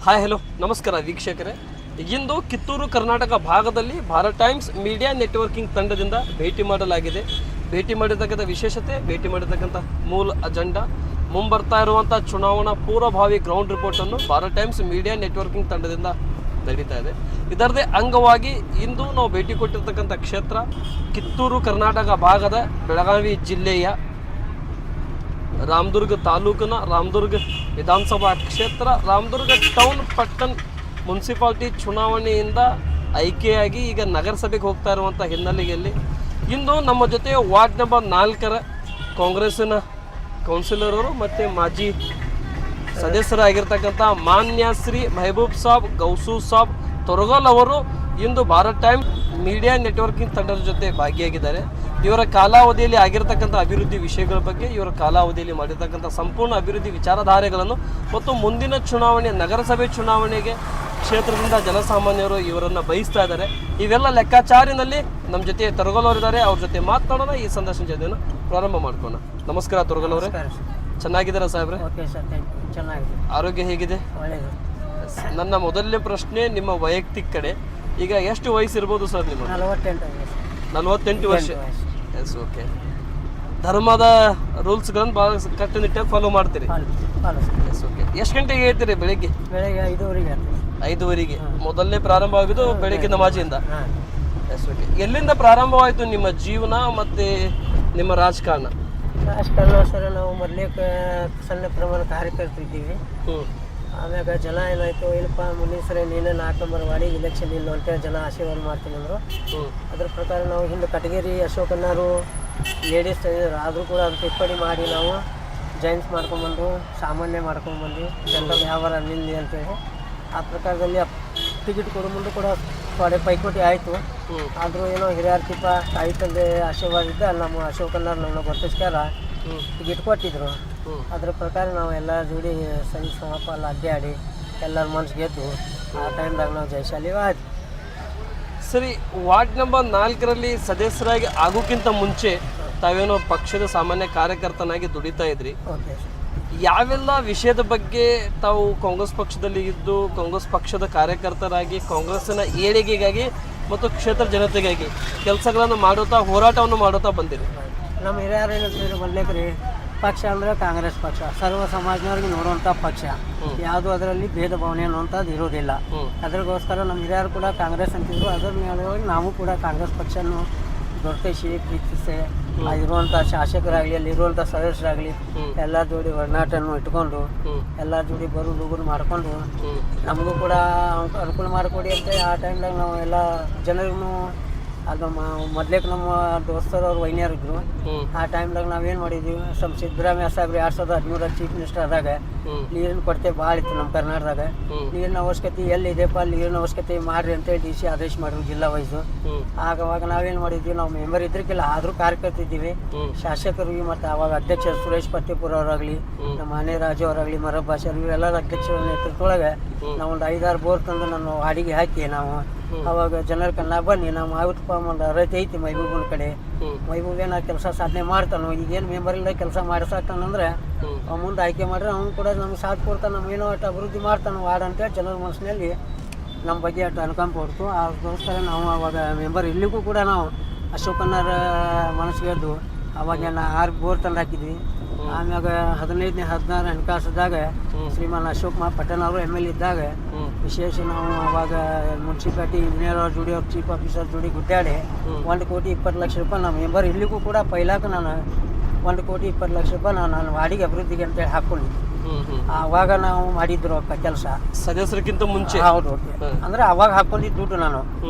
Hi hello ನಮಸ್ಕಾರ ವೀಕ್ಷಕರೇ. ಇಂದು ಕಿತ್ತೂರು ಕರ್ನಾಟಕ ಭಾಗದಲ್ಲಿ ಭಾರತ್ ಟೈಮ್ಸ್ ಮೀಡಿಯಾ ನೆಟ್ವರ್ಕಿಂಗ್ ತಂಡದಿಂದ ಭೇಟಿ ಮಾಡಲಾಗಿದೆ. ಭೇಟಿ ಮಾಡಿರ್ತಕ್ಕಂಥ ವಿಶೇಷತೆ, ಭೇಟಿ ಮಾಡಿರ್ತಕ್ಕಂಥ ಮೂಲ ಅಜೆಂಡಾ, ಮುಂಬರ್ತಾ ಇರುವಂಥ ಚುನಾವಣಾ ಪೂರ್ವಭಾವಿ ಗ್ರೌಂಡ್ ರಿಪೋರ್ಟನ್ನು ಭಾರತ್ ಟೈಮ್ಸ್ ಮೀಡಿಯಾ ನೆಟ್ವರ್ಕಿಂಗ್ ತಂಡದಿಂದ ನಡೀತಾ ಇದೆ. ಇದರದೇ ಅಂಗವಾಗಿ ಇಂದು ನಾವು ಭೇಟಿ ಕೊಟ್ಟಿರ್ತಕ್ಕಂಥ ಕ್ಷೇತ್ರ ಕಿತ್ತೂರು ಕರ್ನಾಟಕ ಭಾಗದ ಬೆಳಗಾವಿ ಜಿಲ್ಲೆಯ ರಾಮದುರ್ಗ ತಾಲೂಕಿನ ರಾಮದುರ್ಗ ವಿಧಾನಸಭಾ ಕ್ಷೇತ್ರ, ರಾಮದುರ್ಗ ಟೌನ್ ಪಟ್ಟಣ ಮುನ್ಸಿಪಾಲ್ಟಿ ಚುನಾವಣೆಯಿಂದ ಆಯ್ಕೆಯಾಗಿ ಈಗ ನಗರಸಭೆಗೆ ಹೋಗ್ತಾ ಇರುವಂಥ ಹಿನ್ನೆಲೆಯಲ್ಲಿ ಇಂದು ನಮ್ಮ ಜೊತೆ ವಾರ್ಡ್ ನಂಬರ್ 4ರ ಕಾಂಗ್ರೆಸ್ಸಿನ ಕೌನ್ಸಿಲರ್ ಅವರು ಮತ್ತು ಮಾಜಿ ಸದಸ್ಯರಾಗಿರ್ತಕ್ಕಂಥ ಮಾನ್ಯ ಶ್ರೀ ಮೆಹಬೂಬ್ ಸಾಬ್ ಗೌಸು ಸಾಬ್ ತೊರಗಲ್ ಅವರು ಇಂದು ಭಾರತ್ ಟೈಮ್ ಮೀಡಿಯಾ ನೆಟ್ವರ್ಕಿಂಗ್ ತಂಡದ ಜೊತೆ ಭಾಗಿಯಾಗಿದ್ದಾರೆ. ಇವರ ಕಾಲಾವಧಿಯಲ್ಲಿ ಆಗಿರತಕ್ಕಂಥ ಅಭಿವೃದ್ಧಿ ವಿಷಯಗಳ ಬಗ್ಗೆ, ಇವರ ಕಾಲಾವಧಿಯಲ್ಲಿ ಮಾಡಿರ್ತಕ್ಕಂಥ ಸಂಪೂರ್ಣ ಅಭಿವೃದ್ಧಿ ವಿಚಾರಧಾರೆಗಳನ್ನು ಮತ್ತು ಮುಂದಿನ ಚುನಾವಣೆ ನಗರಸಭೆ ಚುನಾವಣೆಗೆ ಕ್ಷೇತ್ರದಿಂದ ಜನಸಾಮಾನ್ಯರು ಇವರನ್ನು ಬಯಸ್ತಾ ಇದ್ದಾರೆ. ಇವೆಲ್ಲ ಲೆಕ್ಕಾಚಾರಿನಲ್ಲಿ ನಮ್ಮ ಜೊತೆ ತೊರಗಲ್ ಅವರಿದ್ದಾರೆ. ಅವ್ರ ಜೊತೆ ಮಾತನಾಡೋಣ. ಈ ಸಂದರ್ಶನ ಜೊತೆಯನ್ನು ಪ್ರಾರಂಭ ಮಾಡ್ಕೋಣ. ನಮಸ್ಕಾರ ತೊರಗಲ್ ಅವರೇ, ಚೆನ್ನಾಗಿದ್ದೀರಾ ಸಾಹೇಬ್ರೆ? ಆರೋಗ್ಯ ಹೇಗಿದೆ? ನನ್ನ ಮೊದಲನೇ ಪ್ರಶ್ನೆ ನಿಮ್ಮ ವೈಯಕ್ತಿಕ ಕಡೆ. ಈಗ ಎಷ್ಟು ವಯಸ್ಸಿರ್ಬೋದು ಸರ್ ನಿಮ್ಮ? 48 ವರ್ಷ. Yes, okay. ಧರ್ಮದ ರೂಲ್ಸ್ಗಳನ್ನು ಭಾಳ ಕಟ್ಟುನಿಟ್ಟಾಗಿ ಫಾಲೋ ಮಾಡ್ತೀರಿ? Yes, okay. ಎಷ್ಟು ಗಂಟೆಗೆ ಹೇಳ್ತೀರಿ ಬೆಳಿಗ್ಗೆ? 5:30. ಮೊದಲನೇ ಪ್ರಾರಂಭ ಆಗಿದ್ದು ಬೆಳಿಗ್ಗೆ ನಮಾಜಿಂದ. S, okay. ಎಲ್ಲಿಂದ ಪ್ರಾರಂಭವಾಯಿತು ನಿಮ್ಮ ಜೀವನ ಮತ್ತು ನಿಮ್ಮ ರಾಜಕಾರಣ? ಸರ್, ನಾವು ಮೊದಲೇ ಸಣ್ಣ ಪ್ರಮಾಣ ಕಾರ್ಯಕರ್ತಿದ್ದೀವಿ. ಆಮ್ಯಾಗ ಜನ ಏನಾಯ್ತು, ಇಲ್ಲಪ್ಪ ಮುಂದಿನ ಸರಿ ನೀನೇ 4 ನಂಬರ್ ವಾರ್ಡಿಗೆ ಇಲೆಕ್ಷನ್ ಇಲ್ಲ ಅಂತೇಳಿ ಜನ ಆಶೀರ್ವಾದ ಮಾಡ್ತೀನಿ ಅಂದರು. ಅದ್ರ ಪ್ರಕಾರ ನಾವು ಹಿಂದೆ ಕಟಗೇರಿ ಅಶೋಕಣ್ಣರು ಲೇಡೀಸ್ ತಂದಿದ್ರು, ಆದರೂ ಕೂಡ ಅದು ಟಿಪ್ಪಣಿ ಮಾಡಿ ನಾವು ಜೈನ್ಸ್ ಮಾಡ್ಕೊಂಬಂದು ಸಾಮಾನ್ಯ ಮಾಡ್ಕೊಂಬಂದು ಜನರಲ್ ವ್ಯವಹಾರ ನಿಲ್ಲಿ ಅಂತೇಳಿ ಆ ಪ್ರಕಾರದಲ್ಲಿ ಟಿಕೆಟ್ ಕೊಡೋ ಮುಂದೆ ಕೂಡ ಥೋಡೆ ಪೈಕೋಟಿ ಆಯಿತು. ಆದರೂ ಏನೋ ಹಿರಿಯರ ಟಿಪ್ಪ ಆಯ್ತಂದೆ ಆಶೀರ್ವಾದ ಇದ್ದ ನಮ್ಮ ಅಶೋಕಣ್ಣರು ನಮ್ಮನ್ನ ಗೊತ್ತಿಸ್ಕಾರ ಟಿಕೆಟ್ ಕೊಟ್ಟಿದ್ರು. ಅದ್ರ ಪ್ರಕಾರ ನಾವು ಎಲ್ಲ ಜೋಡಿ ಸರಿ ಸಮಪಾಲ ಅಡ್ಡಾಡಿ ಎಲ್ಲರ ಮನ್ಸು ಗೆದ್ದು ಆ ಟೈಮ್ದಾಗ ನಾವು ಜಯಶಾಲಿ ಆಯ್ತು. ಸರಿ, ವಾರ್ಡ್ ನಂಬರ್ 4ರಲ್ಲಿ ಸದಸ್ಯರಾಗಿ ಆಗೋಕ್ಕಿಂತ ಮುಂಚೆ ತಾವೇನೋ ಪಕ್ಷದ ಸಾಮಾನ್ಯ ಕಾರ್ಯಕರ್ತನಾಗಿ ದುಡಿತಾ ಇದ್ರಿ. ಯಾವೆಲ್ಲ ವಿಷಯದ ಬಗ್ಗೆ ತಾವು ಕಾಂಗ್ರೆಸ್ ಪಕ್ಷದಲ್ಲಿ ಇದ್ದು ಕಾಂಗ್ರೆಸ್ ಪಕ್ಷದ ಕಾರ್ಯಕರ್ತರಾಗಿ ಕಾಂಗ್ರೆಸ್ಸಿನ ಏಳಿಗೆಗಾಗಿ ಮತ್ತು ಕ್ಷೇತ್ರ ಜನತೆಗಾಗಿ ಕೆಲಸಗಳನ್ನು ಮಾಡುತ್ತಾ ಹೋರಾಟವನ್ನು ಮಾಡುತ್ತಾ ಬಂದಿರಿ? ನಮ್ಮ ಹಿರಿಯರು ಏನಂತಿದ್ರು ಮೊದಲೇಕ್ರಿ, ಪಕ್ಷ ಅಂದರೆ ಕಾಂಗ್ರೆಸ್ ಪಕ್ಷ ಸರ್ವ ಸಮಾಜದವ್ರಿಗೆ ನೋಡುವಂಥ ಪಕ್ಷ, ಯಾವುದು ಅದರಲ್ಲಿ ಭೇದ ಭಾವನೆ ಅನ್ನುವಂಥದ್ದು ಇರೋದಿಲ್ಲ. ಅದಕ್ಕೋಸ್ಕರ ನಮ್ಮ ಹಿರಿಯರು ಕೂಡ ಕಾಂಗ್ರೆಸ್ ಅಂತಿದ್ರು. ಅದರ ಮೇಲೆ ನಾವು ಕೂಡ ಕಾಂಗ್ರೆಸ್ ಪಕ್ಷವನ್ನು ದೊರಕಿಸಿ ಪ್ರೀತಿಸಿ ಇರುವಂಥ ಶಾಸಕರಾಗಲಿ ಅಲ್ಲಿರುವಂಥ ಸದಸ್ಯರಾಗಲಿ ಎಲ್ಲ ಜೋಡಿ ಒಡನಾಟನ್ನು ಇಟ್ಕೊಂಡು ಎಲ್ಲ ಜೋಡಿ ಬರೋದು ಹೋಗೋದು ಮಾಡಿಕೊಂಡು ನಮಗೂ ಕೂಡ ಅನುಕೂಲ ಮಾಡಿಕೊಡಿ ಅಂತ ಆ ಟೈಮ್ದಾಗ ನಾವು ಎಲ್ಲ ಜನರಿಗೂ ಅದು ಮೊದ್ಲೇಕ್ ನಮ್ಮ ದೋಸ್ತರವ್ರು ವೈನ್ಯರಿದ್ರು. ಆ ಟೈಮ್ದಾಗ ನಾವೇನು ಮಾಡಿದ್ವಿ, ನಮ್ಮ ಸಿದ್ದರಾಮಯ್ಯ ಸಾಹೇಬ್ರು 2013 ಚೀಫ್ ಮಿನಿಸ್ಟರ್ ಆದಾಗ ನೀರಿನ ಕೊರತೆ ಭಾಳ ಇತ್ತು ನಮ್ಮ ಕರ್ನಾಟಕದಾಗ. ನೀರಿನ ಅವಶ್ಯಕತೆ ಎಲ್ಲಿದೆಪ್ಪ, ನೀರಿನ ಅವಶ್ಯಕತೆ ಮಾಡ್ರಿ ಅಂತೇಳಿ DC ಆದೇಶ ಮಾಡಿದ್ರು ಜಿಲ್ಲಾ ವೈಸು. ಆವಾಗ ನಾವೇನು ಮಾಡಿದ್ವಿ, ನಾವು ಮೆಂಬರ್ ಇದ್ರಿಗಿಲ್ಲ ಆದರೂ ಕಾರ್ಯಕರ್ತಿದ್ದೀವಿ. ಶಾಸಕರಿಗೆ ಮತ್ತು ಅವಾಗ ಅಧ್ಯಕ್ಷ ಸುರೇಶ್ ಪತ್ತೇಪುರ ಅವರಾಗಲಿ, ನಮ್ಮ ಆನೆ ರಾಜು ಅವರಾಗಲಿ, ಮರಬ್ ಭಾಷೆ ಎಲ್ಲರ ಅಧ್ಯಕ್ಷರ ನೇತೃತ್ವದೊಳಗೆ ನಾವು ಒಂದು 5-6 ಬೋರ್ ತಂದು ನಾನು ಅಡಿಗೆ ಹಾಕಿ ನಾವು ಅವಾಗ ಜನರ ಕಣ್ಣ ಬನ್ನಿ ನಾವು ಆಗುತ್ತಪ್ಪ ಒಂದು ರೈತ ಐತಿ ಮೈಬೂಬನ ಕಡೆ, ಮೈಬೂಬ್ ಏನೋ ಕೆಲಸ ಸಾಧನೆ ಮಾಡ್ತಾನೋ, ಈಗೇನು ಮೆಂಬರ್ ಇಲ್ಲ ಕೆಲಸ ಮಾಡಿಸಾಕ್ತಾನಂದ್ರೆ ಮುಂದೆ ಆಯ್ಕೆ ಮಾಡ್ರೆ ಅವ್ನು ಕೂಡ ನಮ್ಗೆ ಸಾಥ್ ಕೊಡ್ತಾನೆ, ನಮ್ಮ ಏನೋ ಅಷ್ಟು ಅಭಿವೃದ್ಧಿ ಮಾಡ್ತಾನೆ ವಾರ್ಡ್ ಅಂತೇಳಿ ಜನರ ಮನಸ್ಸಿನಲ್ಲಿ ನಮ್ಮ ಬಗ್ಗೆ ಅಷ್ಟು ಅನುಕಂಪ ಹೊಡ್ತು. ಅದಕ್ಕೋಸ್ಕರ ನಾವು ಅವಾಗ ಮೆಂಬರ್ ಇಲ್ಲಿಗೂ ಕೂಡ ನಾವು ಅಶೋಕಣ್ಣರ ಮನಸ್ಸಿಗೆದ್ದು ಅವಾಗ 6 ಬೋರ್ ತಂದು ಹಾಕಿದ್ವಿ. ಆಮ್ಯಾಗ 15ನೇ 16 ಹಣಕಾಸದಾಗ ಶ್ರೀಮಾನ್ ಅಶೋಕ್ ಪಟ್ಟಣ ಅವರು MLA ಇದ್ದಾಗ ವಿಶೇಷ ನಾವು ಅವಾಗ ಮುನ್ಸಿಪಾಲಿಟಿ ಇಂಜಿನಿಯರ್ ಅವ್ರ ಜೋಡಿ ಅವ್ರ ಚೀಫ್ ಆಫೀಸರ್ ಜೋಡಿ ಗುಡ್ಡಾಡಿ 1,20,20 ಲಕ್ಷ ರೂಪಾಯಿ ನಮ್ಮ ಮೆಂಬರ್ ಇಲ್ಲಿಗೂ ಕೂಡ ಪೈಲಾಕ ನಾನು 1,20,20 ಲಕ್ಷ ರೂಪಾಯಿ ನಾನು ವಾಡಿಗೆ ಅಭಿವೃದ್ಧಿಗೆ ಅಂತೇಳಿ ಹಾಕ್ಕೊಂಡು ಅವಾಗ ನಾವು ಮಾಡಿದ್ರು ಕೆಲಸ ಸದಸ್ಯರಿಗಿಂತ ಮುಂಚೆ. ಹೌದು, ಅಂದ್ರೆ ಅವಾಗ ಹಾಕೊಂಡಿದ್ದು ದುಡ್ಡು ನಾನು.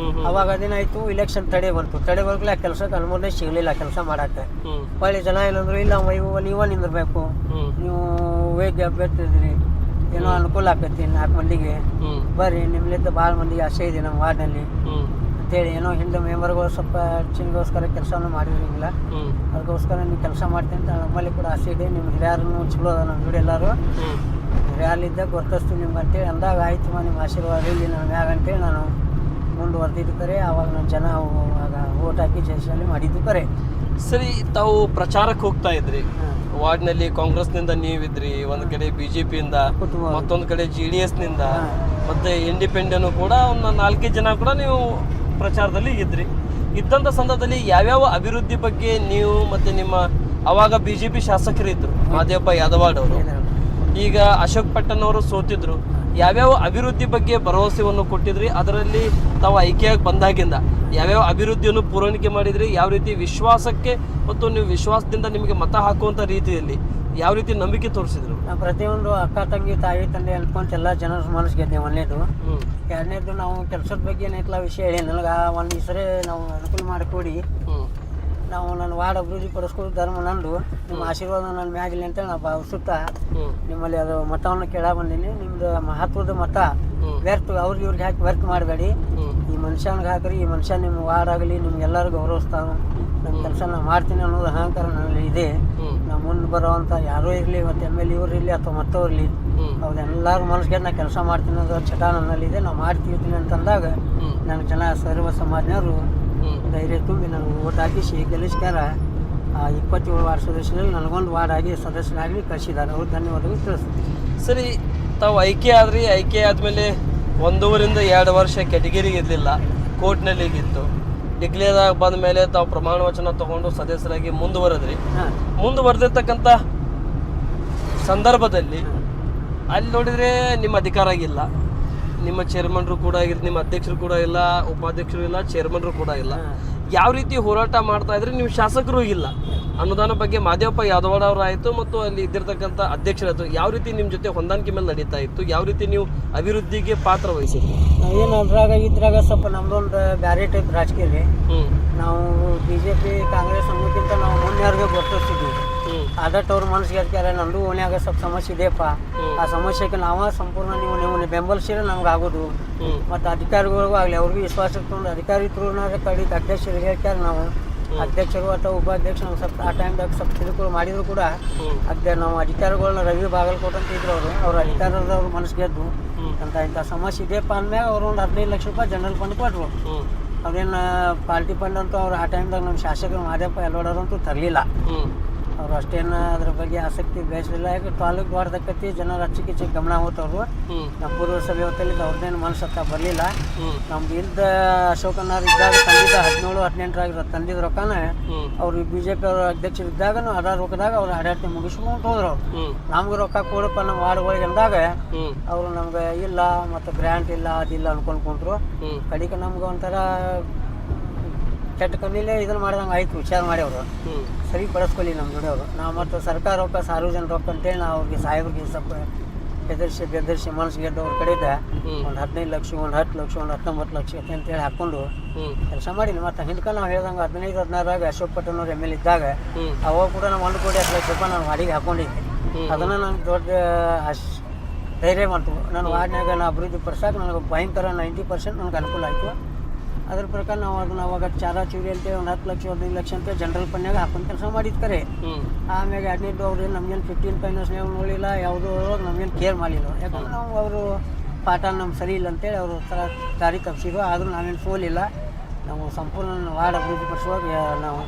ಅವಾಗ ಅದೇನಾಯ್ತು, ಇಲೆಕ್ಷನ್ ತಡೆ ಬರ್ಕಲೆ ಆ ಕೆಲಸಕ್ಕೆ ಅನುಮೋದನೆ ಸಿಗಲಿಲ್ಲ ಕೆಲಸ ಮಾಡಕ್ಕೆ. ಒಳ್ಳೆ ಜನ ಏನಂದ್ರು, ಇಲ್ಲ ನೀವ ನಿಂದಿರ್ಬೇಕು, ನೀವು ವೇಗ ಅಭ್ಯರ್ಥಿದ್ರಿ, ಏನೋ ಅನುಕೂಲ ಆಕತಿ 4 ಮಂದಿಗೆ ಬರ್ರಿ, ನಿಮ್ಲಿಂದ ಭಾಳ ಮಂದಿಗೆ ಆಸೆ ಇದೆ ನಮ್ಮ ವಾರ್ಡ್ನಲ್ಲಿ ಅಂತೇಳಿ ಏನೋ ಹಿಂದೆ ಮೆಂಬರ್ಗಳು ಸ್ವಲ್ಪ ಚಿನ್ನಗೋಸ್ಕರ ಕೆಲಸನೂ ಮಾಡಿರಂಗಿಲ್ಲ. ಅದಕ್ಕೋಸ್ಕರ ನೀವು ಕೆಲಸ ಮಾಡ್ತೀನಿ ಅಂತ ನಮ್ಮಲ್ಲಿ ಕೂಡ ಆಸೆ ಇದೆ. ನಿಮ್ಮ ಹಿರಿಯರನ್ನು ಚಲೋ ಅದ ನಮ್ಮ ಜೋಡಿ ಎಲ್ಲರೂ ಹಿರಿಯಲ್ಲಿದ್ದ ಗುರ್ತಿಸ್ತೀನಿ ನಿಮ್ಗೆ ಅಂತೇಳಿ ಅಂದಾಗ ಆಯ್ತು ನಿಮ್ಮ ಆಶೀರ್ವಾದ ಇಲ್ಲಿ ನಾನು ಮ್ಯಾಗ ಅಂತೇಳಿ ನಾನು ಮುಂದುವರೆದಿದ್ದು ಕರೆ. ಆವಾಗ ನನ್ನ ಜನ ಆಗ ಓಟ್ ಹಾಕಿ ಜಯಶಾಲಿ ಮಾಡಿದ್ದು ಕರೆ. ಸರಿ, ತಾವು ಪ್ರಚಾರಕ್ಕೆ ಹೋಗ್ತಾ ಇದ್ರಿ, ವಾರ್ಡ್ನಲ್ಲಿ ಕಾಂಗ್ರೆಸ್ನಿಂದ ನೀವಿದ್ರಿ, ಒಂದ್ ಕಡೆ ಬಿಜೆಪಿಯಿಂದ, ಮತ್ತೊಂದು ಕಡೆ JDS ನಿಂದ, ಮತ್ತೆ ಇಂಡಿಪೆಂಡೆಂಟ್ ಕೂಡ ಒಂದು 4 ಜನ ಕೂಡ ನೀವು ಪ್ರಚಾರದಲ್ಲಿ ಇದ್ರಿ. ಇದ್ದಂಥ ಸಂದರ್ಭದಲ್ಲಿ ಯಾವ್ಯಾವ ಅಭಿವೃದ್ಧಿ ಬಗ್ಗೆ ನೀವು ಮತ್ತೆ ನಿಮ್ಮ ಅವಾಗ BJP ಶಾಸಕರು ಇದ್ರು, ಮಾದೇವಪ್ಪ ಯಾದವಾಡ್ ಅವರು, ಈಗ ಅಶೋಕ್ ಪಟ್ಟಣ್ ಅವರು ಸೋತಿದ್ರು, ಯಾವ್ಯಾವ ಅಭಿವೃದ್ಧಿ ಬಗ್ಗೆ ಭರವಸೆಯನ್ನು ಕೊಟ್ಟಿದ್ರಿ? ಅದರಲ್ಲಿ ತಾವು ಆಯ್ಕೆಯಾಗಿ ಬಂದಾಗಿಂದ ಯಾವ್ಯಾವ ಅಭಿವೃದ್ಧಿಯನ್ನು ಪೂರೈಕೆ ಮಾಡಿದ್ರಿ? ಯಾವ ರೀತಿ ವಿಶ್ವಾಸಕ್ಕೆ ಮತ್ತು ನೀವು ವಿಶ್ವಾಸದಿಂದ ನಿಮಗೆ ಮತ ಹಾಕುವಂಥ ರೀತಿಯಲ್ಲಿ ಯಾವ ರೀತಿ ನಂಬಿಕೆ ತೋರಿಸಿದ್ರು? ನಾವು ಪ್ರತಿಯೊಂದು ಅಕ್ಕ ತಂಗಿ ತಾಯಿ ತಂದೆ ಅನ್ಕೊಂತ ಎಲ್ಲ ಜನರ ಮನಸ್ಸು ಗೆದ್ದೆ. ಒಂದನೇದು. ಎರಡನೇದು ನಾವು ಕೆಲಸದ ಬಗ್ಗೆ ಏನೈತಲ್ಲ ವಿಷಯ ಹೇಳಿ ನನಗೆ ಒಂದು ಹೆಸರೇ ನಾವು ಅನುಕೂಲ ಮಾಡಿಕೊಡಿ, ನಾವು ನನ್ನ ವಾರ್ಡ್ ಅಭಿವೃದ್ಧಿ ಪಡಿಸ್ಕೊಳ್ಳೋ ಧರ್ಮ ನಂದು, ನಿಮ್ಮ ಆಶೀರ್ವಾದ ನನ್ನ ಮ್ಯಾಗಿಲ್ಲ ಅಂತೇಳಿ ನಾವು ಭಾವಿಸುತ್ತಾ ನಿಮ್ಮಲ್ಲಿ ಅದು ಮತವನ್ನು ಕೇಳ ಬಂದೀನಿ. ನಿಮ್ದು ಮಹತ್ವದ ಮತ ವ್ಯರ್ಥ ಅವ್ರಿಗೆ ಇವ್ರಿಗೆ ಹಾಕಿ ವ್ಯರ್ಥ ಮಾಡಬೇಡಿ. ಈ ಮನುಷ್ಯನಿಗೆ ಹಾಕ್ರಿ, ಈ ಮನುಷ್ಯ ನಿಮ್ಮ ವಾರ್ಡ್ ಆಗಲಿ ನಿಮ್ಗೆಲ್ಲರಿಗೂ ಗೌರವಿಸ್ತಾನೆ, ನನ್ನ ಕೆಲಸ ನಾನು ಮಾಡ್ತೀನಿ ಅನ್ನೋದು ಅಹಂಕಾರ ನನ್ನಲ್ಲಿ ಇದೆ. ನಾವು ಮುಂದೆ ಬರೋವಂಥ ಯಾರೋ ಇರಲಿ, ಮತ್ತು MLA ಇವ್ರು ಇರಲಿ ಅಥವಾ ಮತ್ತವ್ರು ಇರಲಿ, ಅವ್ರೆಲ್ಲರೂ ಮನಸ್ಸಿಗೆ ನಾ ಕೆಲಸ ಮಾಡ್ತೀನಿ ಅನ್ನೋದು ಚಟ ನನ್ನಲ್ಲಿದೆ. ನಾವು ಮಾಡ್ತೀವಿ ಅಂತಂದಾಗ ನನ್ನ ಜನ ಸರ್ವ ಸಮಾಜನವರು ಧೈರ್ಯ ತುಂಬಿ ನನಗೆ ಓಟ್ ಹಾಕಿಸಿ ಗೆಲ್ಲಿಸ್ಕಾರ 27 ವಾರ್ಡ್ ಸದಸ್ಯರಲ್ಲಿ ನನಗೊಂದು ವಾರ್ಡ್ ಆಗಿ ಸದಸ್ಯರಾಗಲಿ ಕಳಿಸಿದ್ದಾರೆ. ಅವ್ರು ಧನ್ಯವಾದಗಳು ತಿಳಿಸ್ತೀನಿ. ಸರಿ, ತಾವು ಆಯ್ಕೆ ಆದ್ರಿ, ಆಯ್ಕೆ ಆದಮೇಲೆ 1.5 2 ವರ್ಷ ಕೆಟಗಿರಿಗೆ ಇರಲಿಲ್ಲ, ಕೋರ್ಟ್ನಲ್ಲಿ ಇತ್ತು. ಡಿಕ್ಲೇರ್ ಆಗಿ ಬಂದ ಮೇಲೆ ತಾವು ಪ್ರಮಾಣ ವಚನ ತಗೊಂಡು ಸದಸ್ಯರಾಗಿ ಮುಂದುವರೆದ್ರಿ. ಮುಂದುವರೆದಿರ್ತಕ್ಕಂಥ ಸಂದರ್ಭದಲ್ಲಿ ಅಲ್ಲಿ ನೋಡಿದರೆ ನಿಮ್ಮ ಅಧಿಕಾರ ಆಗಿಲ್ಲ, ನಿಮ್ಮ ಚೇರ್ಮನ್ರು ಕೂಡ ಆಗಿಲ್ಲ, ನಿಮ್ಮ ಅಧ್ಯಕ್ಷರು ಕೂಡ ಇಲ್ಲ, ಉಪಾಧ್ಯಕ್ಷರು ಇಲ್ಲ, ಚೇರ್ಮನ್ರು ಕೂಡ ಇಲ್ಲ. ಯಾವ ರೀತಿ ಹೋರಾಟ ಮಾಡ್ತಾ ಇದ್ರಿ? ನೀವು ಶಾಸಕರು ಇಲ್ಲ, ಅನುದಾನ ಬಗ್ಗೆ ಮಾದೇವಪ್ಪ ಯಾದವಾಡ್ ಅವರು ಆಯಿತು ಮತ್ತು ಅಲ್ಲಿ ಇದ್ದಿರ್ತಕ್ಕಂಥ ಅಧ್ಯಕ್ಷರಾಯಿತು, ಯಾವ ರೀತಿ ನಿಮ್ಮ ಜೊತೆ ಹೊಂದಾಣಿಕೆ ಮೇಲೆ ನಡೀತಾ ಇತ್ತು? ಯಾವ ರೀತಿ ನೀವು ಅಭಿವೃದ್ಧಿಗೆ ಪಾತ್ರ ವಹಿಸಿದ್ರಿ? ನಾವೇನು ಅದ್ರಾಗ ಇದ್ರಾಗ ಸ್ವಲ್ಪ ನಮ್ದೊಂದು ಬ್ಯಾರೆ ಟೈಪ್ ರಾಜಕೀಯ. ನಾವು BJP ಕಾಂಗ್ರೆಸ್ ಅನ್ನೋಕ್ಕಿಂತ ನಾವು ಮುನ್ನೆವ್ರಿಗೆ ಗುರುತಿಸ್ತಿದ್ವಿ. ಆದಷ್ಟು ಅವ್ರ ಮನಸ್ಸಿಗೆ ಅದಕ್ಕೆ ನಂದು ಓಣ್ಯಾಗ ಸ್ವಲ್ಪ ಸಮಸ್ಯೆ ಇದೆಯಪ್ಪ, ಆ ಸಮಸ್ಯೆಗೆ ನಾವು ಸಂಪೂರ್ಣ ನೀವು ಬೆಂಬಲಿಸಿದ್ರೆ ನಮ್ಗೆ ಆಗೋದು. ಮತ್ತು ಅಧಿಕಾರಿಗಳಿಗೂ ಆಗಲಿ ಅವ್ರಿಗೂ ವಿಶ್ವಾಸ ಇಟ್ಕೊಂಡು ಅಧಿಕಾರಿ ಕಡಿಗೆ ಅಧ್ಯಕ್ಷರು ಹೇಳ್ತಾರೆ. ನಾವು ಅಧ್ಯಕ್ಷರು ಅಥವಾ ಉಪಾಧ್ಯಕ್ಷ ನಾವು ಸ್ವಲ್ಪ ಆ ಟೈಮ್ದಾಗ ಸ್ವಲ್ಪ ತಿಳ್ಕೊಂಡು ಮಾಡಿದ್ರು ಕೂಡ ನಾವು ಅಧಿಕಾರಿಗಳನ್ನ ರವಿ ಬಾಗಲಕೋಟೆ ಅಂತ ಇದ್ರು, ಅವ್ರ ಅಧಿಕಾರದವ್ರ ಮನಸ್ಸು ಗೆದ್ದು ಇಂಥ ಸಮಸ್ಯೆ ಇದೆಯಪ್ಪ ಅಂದಮೇಲೆ ಅವ್ರು ಒಂದು 15 ಲಕ್ಷ ರೂಪಾಯಿ ಜನರಲ್ ಫಂಡ್ ಕೊಟ್ಟರು. ಅವ್ರೇನು ಪಾರ್ಟಿ ಫಂಡ್ ಅಂತೂ ಅವ್ರು ಆ ಟೈಮ್ದಾಗ ನಮ್ಮ ಶಾಸಕರು ಮಾದೇವಪ್ಪ ಎಲ್ಲೋಡೋರಂತೂ ತರಲಿಲ್ಲ. ಅವ್ರು ಅಷ್ಟೇನು ಅದ್ರ ಬಗ್ಗೆ ಆಸಕ್ತಿ ಬೆಳೆಸಲಿಲ್ಲ. ಯಾಕೆ ತಾಲೂಕು ವಾರ್ದಕ್ಕತಿ ಜನರ ಅಚ್ಚಿಕಿಚ್ಚಿ ಗಮನ ಹೋತವ್ರು. ನಮ್ಮ ಪೂರ್ವ ಸಭೆ ಹೊತ್ತಲ್ಲಿ ಅವ್ರದ್ದೇನು ಮನಸ್ಸತ್ತ ಬರಲಿಲ್ಲ. ನಮ್ದು ಇಲ್ದ ಅಶೋಕಣ್ಣವ್ರು ಇದ್ದಾಗ ತಂದಿದ್ದ 17-18 ತಂದಿದ್ದ ರೊಕ್ಕನ ಅವ್ರು BJP ಅವ್ರ ಅಧ್ಯಕ್ಷರು ಇದ್ದಾಗನು ಅದ ರೊಕ್ಕದಾಗ ಅವ್ರು ಆಡಳಿತ ಮುಗಿಸ್ಕೊಂಡು ಹೋದ್ರು. ಅವ್ರು ನಮ್ಗೆ ರೊಕ್ಕ ಕೊಡಪ್ಪ ನಮ್ಮ ವಾರ್ಡ್ಗಳಿಗೆ ಅಂದಾಗ ಅವರು ನಮ್ಗೆ ಇಲ್ಲ ಮತ್ತು ಗ್ರ್ಯಾಂಟ್ ಇಲ್ಲ ಅದಿಲ್ಲ ಅನ್ಕೊಂಡ್ಕೊಂಡ್ರು. ಕಡಿಕೆ ನಮ್ಗೆ ಒಂಥರ ಕೆಟ್ಟ ಕಣ್ಣಿಲೇ ಇದನ್ನು ಮಾಡ್ದಂಗೆ ಆಯ್ತು. ವಿಚಾರ ಮಾಡಿ ಅವರು ಸರಿ ಪಡಿಸ್ಕೊಳ್ಳಿ ನಮ್ಮ ದುಡಿಯವರು. ನಾವು ಮತ್ತು ಸರ್ಕಾರ ರೊಕ್ಕ ಸಾರ್ವಜನಿಕ ರೊಕ್ಕ ಅಂತೇಳಿ ನಾವು ಅವ್ರಿಗೆ ಸಾಹೇಬ್ರಿಗೆ ಸ್ವಲ್ಪ ಬೆದರ್ಸಿ ಮನಸ್ಸು ಗೆದ್ದವ್ರ ಕಡೆಯಿಂದ ಒಂದು 15 ಲಕ್ಷ, ಒಂದು 10 ಲಕ್ಷ, ಒಂದು 19 ಲಕ್ಷ ಅಂತೇಳಿ ಹಾಕ್ಕೊಂಡು ಕೆಲಸ ಮಾಡಿಲ್ಲ. ಮತ್ತು ಹಿಂದ್ಕ ನಾವು ಹೇಳ್ದಂಗೆ 15-16 ಅಶೋಕ್ ಪಟ್ಟಣ್ ಅವ್ರು MLA ಇದ್ದಾಗ ಅವಾಗ ಕೂಡ ನಾವು 1 ಕೋಟಿ 10 ಲಕ್ಷ ರೂಪಾಯಿ ನಾನು ವಾಡಿಗೆ ಹಾಕ್ಕೊಂಡಿದ್ದೆ. ಅದನ್ನು ನನಗೆ ದೊಡ್ಡ ಧೈರ್ಯ ಮಾಡ್ತು. ನನ್ನ ವಾರ್ಡ್ನಾಗ ನಾನು ಅಭಿವೃದ್ಧಿ ಪಡಿಸೋಕೆ ನನಗೆ ಭಯಂಕರ 90% ನನಗೆ ಅನುಕೂಲ ಆಯಿತು. ಅದ್ರ ಪ್ರಕಾರ ನಾವು ಅದನ್ನ ಅವಾಗ ಚಾರಾಚೂರಿ ಅಂತೇಳಿ ಒಂದು 10 ಲಕ್ಷ 15 ಲಕ್ಷ ಅಂತ ಜನರಲ್ ಫಂಡ್ನಾಗ ಹಾಕೊಂಡು ಕೆಲಸ ಮಾಡಿದ್ ಕರೆ. ಆಮ್ಯಾಗ 12 ಅವ್ರೇನು ನಮ್ಗೇನು 15 ಫೈನಾನ್ಸ್ನಾಗ ನೋಡಿಲ್ಲ, ಯಾವುದೋ ನಮ್ಗೇನು ಕೇರ್ ಮಾಡಲಿಲ್ಲ. ಯಾಕಂದ್ರೆ ನಾವು ಅವರು ಪಾಠ ನಮ್ಗೆ ಸರಿ ಇಲ್ಲ ಅಂತೇಳಿ ಅವರು ದಾರಿ ತಪ್ಪಿಸಿದ್ರು. ಆದರೂ ನಾವೇನು ಸೋಲಿಲ್ಲ. ನಾವು ಸಂಪೂರ್ಣ ವಾರ್ಡ್ ಅಭಿವೃದ್ಧಿ ಪಡಿಸುವಾಗ ನಾವು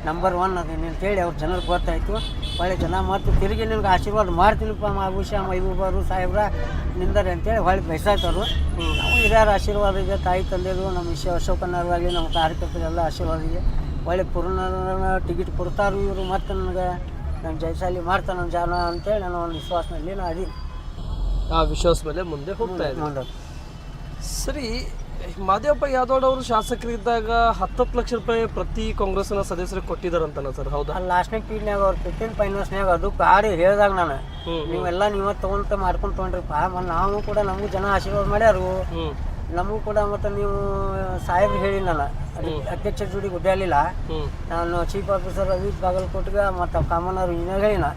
ನಂಬರ್ 1 ಅದೇನು ಅಂತೇಳಿ ಅವ್ರ ಜನರಿಗೆ ಗೊತ್ತಾಯಿತು. ಒಳ್ಳೆ ಜನ ಮತ್ತು ತಿರುಗಿ ನಿನ್ಗೆ ಆಶೀರ್ವಾದ ಮಾಡ್ತೀನಪ್ಪ ಮಾಬುಷ ಮೈಬೂಬರು ಸಾಹೇಬ್ರ ನಿಂದರೆ ಅಂತೇಳಿ ಹೊಳ್ಳಿ ಬಯಸಾಕರು. ನಾವು ಹಿರಿಯರ ಆಶೀರ್ವಾದ ಇದೆ, ತಾಯಿ ತಂದೆದು ನಮ್ಮ ಅಶೋಕಣ್ಣರಾಗಲಿ ನಮ್ಮ ಕಾರ್ಯಕರ್ತರೆಲ್ಲ ಆಶೀರ್ವಾದ ಇದೆ. ಒಳ್ಳೆ ಪೂರ್ಣ ಟಿಕೆಟ್ ಕೊಡ್ತಾರು ಇವರು, ಮತ್ತು ನನಗೆ ನಾನು ಜಯಶಾಲಿ ಮಾಡ್ತಾನೆ ನನ್ನ ಜನ ಅಂತೇಳಿ ನಾನು ಒಂದು ವಿಶ್ವಾಸದಲ್ಲಿ ನಾನು ಅದೀನಿ. ಆ ವಿಶ್ವಾಸ ಮೇಲೆ ಮುಂದೆ ಹೋಗ್ತಾ ಇದೆ. ಸರಿ, ಮಾದೇವಪ್ಪ ಯಾದವಾಡ್ ಅವರು ಶಾಸಕರಿದ್ದಾಗ 10 ಲಕ್ಷ ರೂಪಾಯಿ ಪ್ರತಿ ಕಾಂಗ್ರೆಸ್ನ ಸದಸ್ಯರಿಗೆ ಕೊಟ್ಟಿದ್ದಾರಂತಲ್ಲ ಸರ್, ಹೌದಾ? ಲಾಸ್ಟ್ನೇ ಪೀಡ್ನಾಗ ಅವ್ರು 15 ಫೈನಾನ್ಸ್ನಾಗ ಅದು ಗಾಡಿ ಹೇಳಿದಾಗ ನಾನು ನೀವೆಲ್ಲ ನೀವೇ ತೊಗೊಂತ ಮಾಡ್ಕೊಂಡು ತೊಗೊಂಡ್ರಿಪ್ಪ. ನಾವು ಕೂಡ ನಮಗೂ ಜನ ಆಶೀರ್ವಾದ ಮಾಡ್ಯಾರು, ನಮಗೂ ಕೂಡ. ಮತ್ತು ನೀವು ಸಾಹೇಬ್ರು ಹೇಳಿ ನಾನು ಅಧ್ಯಕ್ಷರ ಜೋಡಿ ಗುಡ್ಡಾಲಿಲ್ಲ. ನಾನು ಚೀಫ್ ಆಫೀಸರ್ ರವಿ ಬಾಗಲಕೋಟೆಗೆ ಮತ್ತು ಕಾಮನವ್ರು ಇನ್ನೂ ಹೇಳಿನ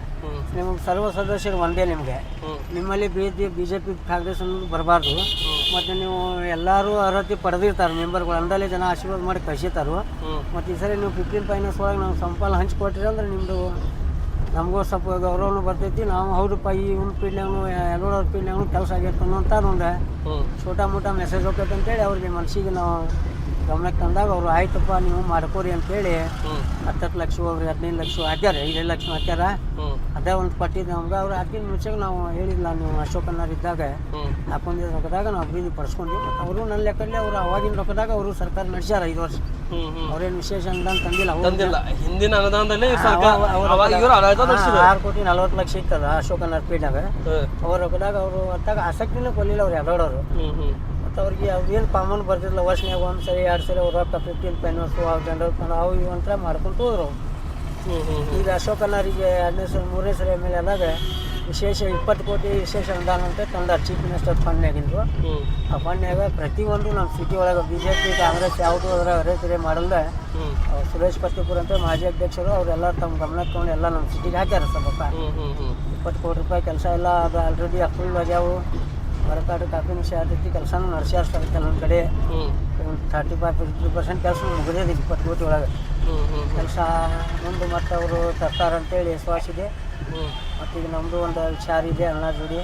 ನಿಮಗೆ ಸರ್ವ ಸದಸ್ಯರು ಒಂದೇ. ನಿಮಗೆ ನಿಮ್ಮಲ್ಲಿ BJP ಕಾಂಗ್ರೆಸ್ ಅನ್ನೋದು ಬರಬಾರ್ದು. ಮತ್ತು ನೀವು ಎಲ್ಲರೂ ಅರ್ಹತೆ ಪಡೆದಿರ್ತಾರೆ ಮೆಂಬರ್ಗಳು, ಅಂದಲೇ ಜನ ಆಶೀರ್ವಾದ ಮಾಡಿ ಕಳಿಸಿರ್ತಾರೆ. ಮತ್ತು ಈ ಸರಿ ನೀವು 15 ಫೈನಾನ್ಸ್ ಒಳಗೆ ನಾವು ಸಂಪಾಲ ಹಂಚ್ಕೊಟ್ರಿ ಅಂದ್ರೆ ನಿಮ್ಮದು ನಮಗೂ ಸ್ವಲ್ಪ ಗೌರವನೂ ಬರ್ತೈತಿ. ನಾವು ಹೌದಪ್ಪ ಈ ಒಂದು ಪೀಡ್ನಾಗೂ ಎಲ್ಲೋರ ಪೀಡ್ನಾಗೂ ಕೆಲಸ ಆಗೈತೆ ಅನ್ನೋಂಥ ಒಂದು ಛೋಟಾ ಮೋಟಾ ಮೆಸೇಜ್ ಹೋಗ್ತೈತೆ ಅಂತೇಳಿ ಅವ್ರಿಗೆ ಮನಸ್ಸಿಗೆ ನಾವು ಗಮನಕ್ಕೆ ತಂದಾಗ ಅವರು ಆಯ್ತಪ್ಪ ನೀವು ಮಾಡ್ಕೋರಿ ಅಂತೇಳಿ ಹ್ಮ್ 10 ಲಕ್ಷ ಅವ್ರಿಗೆ 15 ಲಕ್ಷ ಹಾಕ್ಯಾರ, 5 ಲಕ್ಷ ಹಾಕ್ಯಾರ. ಹ್ಮ್ ಅದೇ ಒಂದು ಕೊಟ್ಟಿದ್ದು ನಮ್ಗೆ. ಅವ್ರು ಹಾಕಿದ ಮುಂಚೆಗೆ ನಾವು ಹೇಳಿಲ್ಲ, ನೀವು ಅಶೋಕಣ್ಣರು ಇದ್ದಾಗ ಹ್ಮ್ ಹಾಕೊಂಡಿದ್ದ ರೊಕ್ಕದಾಗ ನಾವು ಅಭಿವೃದ್ಧಿ ಪಡಿಸ್ಕೊಂಡ್ವಿ. ಮತ್ತು ಅವರು ನನ್ನ ಲೆಕ್ಕದಲ್ಲಿ ಅವರು ಅವಾಗಿನ ರೊಕ್ಕದಾಗ ಅವರು ಸರ್ಕಾರ ನಡೆಸ್ಯಾರ 5 ವರ್ಷ. ಹ್ಮ್ ಹ್ಮ್ ಅವ್ರೇನು ವಿಶೇಷ ಅನುದಾನ ತಂದಿಲ್ಲ. ಅವ್ರು ತಂದಿಲ್ಲ. ಹಿಂದಿನ ಅನುದಾನದಲ್ಲಿ ಸರ್ಕಾರ ಅವಾಗ ಇವರು ಅನುದಾನ ನಡೆಸಿದ್ರು. 6,40,00,000 ಇತ್ತದ ಅಶೋಕಣ್ಣರ ಪೀಠಾಗ. ಅವ್ರ ರೊಕ್ಕದಾಗ ಅವರು ಹೊತ್ತಾಗ ಆಸಕ್ತಿನೂ ಕೊಡಲಿಲ್ಲ ಅವ್ರು ಎರಡೋರು. ಮತ್ತು ಅವ್ರಿಗೆ ಅವೇನು ಕಾಮನ್ ಬರ್ತಿರಲಿಲ್ಲ. ವರ್ಷನ್ಯಾಗ 1 ಸರಿ 2 ಸರಿ ಅವ್ರ ರೊಕ್ಕ 15 ಪೆನ್ಸು ಅವು ಜನರಲ್ ಫಂಡ್ ಅವು ಇವು ಅಂತ ಮಾಡ್ಕೊಂತ ಹೋದ್ರು. ಈಗ ಅಶೋಕಣ್ಣರಿಗೆ 2ನೇ ಸರಿ 3ನೇ ಸರಿ ಆಮೇಲೆ ಆದಾಗ ವಿಶೇಷ 20 ಕೋಟಿ ವಿಶೇಷ ಅನುದಾನ ಅಂತ ತಂದಾರ ಚೀಫ್ ಮಿನಿಸ್ಟರ್ ಫಂಡ್ನಾಗಿಂದು. ಆ ಫಂಡ್ನಾಗ ಪ್ರತಿಯೊಂದು ನಮ್ಮ ಸಿಟಿ ಒಳಗೆ BJP ಕಾಂಗ್ರೆಸ್ ಯಾವುದು ಅದರ ಅರೆ ಮಾಡಲ್ದೆ ಸುರೇಶ್ ಪತ್ತಿಪುರ ಅಂತ ಮಾಜಿ ಅಧ್ಯಕ್ಷರು ಅವರೆಲ್ಲ ತಮ್ಮ ಗಮನಕ್ಕೆ ತೊಗೊಂಡು ಎಲ್ಲ ನಮ್ಮ ಸಿಟಿಗೆ ಹಾಕ್ಯಾರ. ಸ್ವಲ್ಪ 20 ಕೋಟಿ ರೂಪಾಯಿ ಕೆಲಸ ಎಲ್ಲ ಅದು ಆಲ್ರೆಡಿ ಅಪ್ರೂವಲ್ ಆಗ್ಯಾವು. ಹೊರಕಾಡು ಕಾಫಿ ನಿಮಿಷ ರೀತಿ ಕೆಲಸನೂ ನಡೆಸ್ಯಾರ ಸರ್. ಕೆಲವೊಂದು ಕಡೆ ಒಂದು 35-50% ಕೆಲಸ ಮುಗಿದಿದೆ 20 ಕೋಟಿ ಒಳಗೆ ಕೆಲಸ. ಮುಂದೆ ಮತ್ತು ಅವರು ತರ್ತಾರಂತೇಳಿ ವಿಶ್ವಾಸ ಇದೆ. ಮತ್ತು ಈಗ ನಮ್ಮದು ಒಂದು ವಿಚಾರ ಇದೆ ಅಣ್ಣ ಜೋಡಿ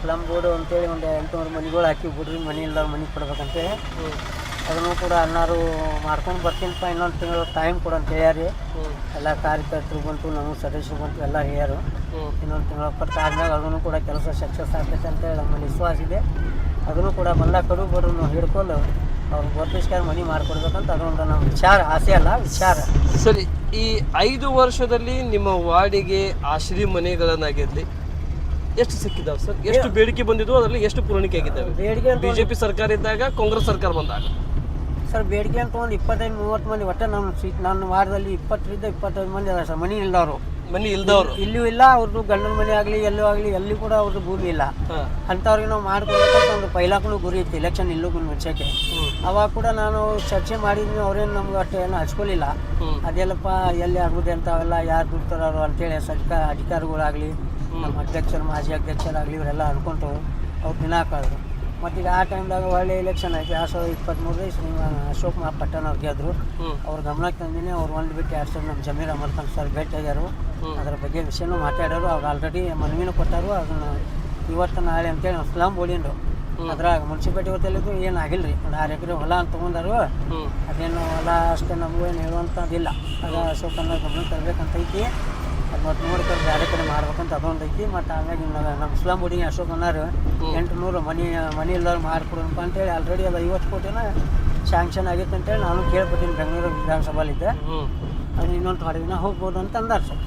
ಸ್ಲಮ್ ಬೋರ್ಡು ಅಂತೇಳಿ ಒಂದು 800 ಮನೆಗಳು ಹಾಕಿ ಬಿಡ್ರಿ, ಮನೆ ಇಲ್ಲದವ್ರು ಮನೆ ಕೊಡ್ಬೇಕಂತೇಳಿ ಅದನ್ನು ಕೂಡ ಅಣ್ಣಾರು ಮಾಡ್ಕೊಂಡು ಬರ್ತೀನಪ್ಪ, ಇನ್ನೊಂದು ತಿಂಗಳು ಟೈಮ್ ಕೊಡು ಅಂತ ಹೇಳ್ಯಾರಿ. ಎಲ್ಲ ಕಾರ್ಯಕರ್ತರು ಬಂತು, ನಮ್ಮ ಸದಸ್ಯರು ಬಂತು, ಎಲ್ಲ ಹೇಳ್ಯಾರು. ಇನ್ನೊಂದು ತಿಂಗಳು ಪಟ್ಟು ಆದ್ಮೇಲೆ ಅದನ್ನು ಕೂಡ ಕೆಲಸ ಸಕ್ಸಸ್ ಆಗ್ತೈತೆ ಅಂತೇಳಿ ನಮ್ಮಲ್ಲಿ ವಿಶ್ವಾಸ ಇದೆ. ಅದನ್ನು ಕೂಡ ಬಂದ ಕಡು ಬಡನ್ನು ಹಿಡ್ಕೊಂಡು ಅವ್ರು ಗೊತ್ತಿಸ್ಕಾರ ಮನೆ ಮಾಡಿಕೊಡ್ಬೇಕಂತ ಅದೊಂದು ನಮ್ಮ ವಿಚಾರ, ಆಸೆ ಅಲ್ಲ ವಿಚಾರ. ಸರಿ, ಈ 5 ವರ್ಷದಲ್ಲಿ ನಿಮ್ಮ ವಾರ್ಡಿಗೆ ಆಶ್ರಯ ಮನೆಗಳನ್ನಾಗಿರಲಿ ಎಷ್ಟು ಸಿಕ್ಕಿದಾವೆ ಸರ್? ಎಷ್ಟು ಬೇಡಿಕೆ ಬಂದಿದ್ವು, ಅದರಲ್ಲಿ ಎಷ್ಟು ಪೂರೈಕೆ ಆಗಿದ್ದಾವೆ? ಬೇಡಿಕೆ BJP ಸರ್ಕಾರ ಇದ್ದಾಗ, ಕಾಂಗ್ರೆಸ್ ಸರ್ಕಾರ ಬಂದಾಗ ಸರ್ ಬೇಡಿಕೆ ಅಂತ ಒಂದು 25-30 ಮಂದಿ ಒಟ್ಟೆ ನಮ್ಮ ಸೀಟ್ ನನ್ನ ವಾರ್ಡಲ್ಲಿ 20-25 ಮಂದಿ ಅದ ಸರ್ ಮನೆ ಇಲ್ದವರು. ಮನೆ ಇಲ್ದವರು ಇಲ್ಲೂ ಇಲ್ಲ, ಅವ್ರದ್ದು ಗಂಡನ ಮನೆ ಆಗಲಿ ಎಲ್ಲೂ ಆಗಲಿ ಎಲ್ಲಿ ಕೂಡ ಅವ್ರದ್ದು ಭೂಮಿ ಇಲ್ಲ. ಅಂಥವ್ರಿಗೆ ನಾವು ಮಾಡ್ಕೊಳ್ಬೇಕಂತ ಒಂದು ಪೈಲಾಕೂ ಗುರಿ ಇತ್ತು ಎಲೆಕ್ಷನ್ ಇಲ್ಲೂ ಮುಂಚೆಗೆ. ಅವಾಗ ಕೂಡ ನಾನು ಚರ್ಚೆ ಮಾಡಿದ್ವಿ, ಅವ್ರೇನು ನಮ್ಗೆ ಅಷ್ಟು ಏನು ಹಚ್ಕೊಲಿಲ್ಲ. ಅದೆಲ್ಲಪ್ಪ ಎಲ್ಲಿ ಆಗುದೆ ಅಂತ ಅವೆಲ್ಲ ಯಾರು ದುಡ್ತಾರೋ ಅಂತೇಳಿ ಅಧಿಕಾರಿಗಳಾಗಲಿ ನಮ್ಮ ಅಧ್ಯಕ್ಷರು ಮಾಜಿ ಅಧ್ಯಕ್ಷರಾಗಲಿ ಇವರೆಲ್ಲ ಅನ್ಕೊಂತು ಅವ್ರು ದಿನ ಹಾಕೋದ್ರು. ಮತ್ತು ಈಗ ಆ ಟೈಮ್ದಾಗ ಒಳ್ಳೆ ಎಲೆಕ್ಷನ್ ಆಯ್ತು 2023 ಅಶೋಕ್ ಪಟ್ಟಣ ಅವ್ರು ಗೆದ್ರು. ಅವ್ರ ಗಮನಕ್ಕೆ ತಂದಿನಿ. ಅವ್ರು ಒಂದು ಬಿಟ್ಟು 2 ಸಲ ನಮ್ಮ ಜಮೀರ್ ಅಮರ್ ಖಾನ್ ಸರ್ ಭೇಟಿಯಾಗ್ಯಾರು. ಅದ್ರ ಬಗ್ಗೆ ವಿಷಯನೂ ಮಾತಾಡೋರು. ಅವ್ರು ಆಲ್ರೆಡಿ ಮನವಿನೂ ಕೊಟ್ಟಾರು. ಅದನ್ನು ಇವತ್ತು ನಾಳೆ ಅಂತೇಳಿ ನಾವು ಸ್ಲಮ್ ಬೋರ್ಡಿಂದು ಅದ್ರಾಗ ಮುನ್ಸಿಪಾಲ್ಟಿ ಹೊತ್ತಲ್ಲಿದ್ದು ಏನು ಆಗಿಲ್ಲ ರೀ. ಒಂದು 6 ಎಕರೆ ಹೊಲ ಅಂತ ತೊಗೊಂಡಾರು. ಅದೇನು ಹೊಲ ಅಷ್ಟೇ ನಮಗೂ ಏನು ಹೇಳುವಂಥದ್ದಿಲ್ಲ. ಅದು ಅಶೋಕನ್ನ ಗಮನಕ್ಕೆ ತರಬೇಕಂತ ಐತಿ. ಅದು ಮತ್ತು ನೋಡ್ಕೊಂಡು ಬೇರೆ ಕಡೆ ಮಾಡ್ಬೇಕಂತ ಅದೊಂದು ಐತಿ. ಮತ್ತು ಆಮ್ಯಾಗ ನಮ್ಮ ಸ್ಲಮ್ ಬೋರ್ಡಿಂಗ್ ಅಶೋಕಣ್ಣರು 800 ಮನೆ ಇಲ್ಲದವ್ರು ಮಾಡಿಕೊಡೋಣಪ್ಪ ಅಂತೇಳಿ ಆಲ್ರೆಡಿ ಅದು 50 ಕೋಟಿನ ಶಾಂಕ್ಷನ್ ಆಗಿತ್ತು ಅಂತೇಳಿ ನಾನು ಕೇಳ್ಬಿಟ್ಟಿನಿ ಬೆಂಗಳೂರು ವಿಧಾನಸಭೆಲಿದ್ದೆ. ಅದು ಇನ್ನೊಂದು ಥೋಡೆ ದಿನ ಹೋಗ್ಬೋದು ಅಂತ ಅಂದಾರ ಸರ್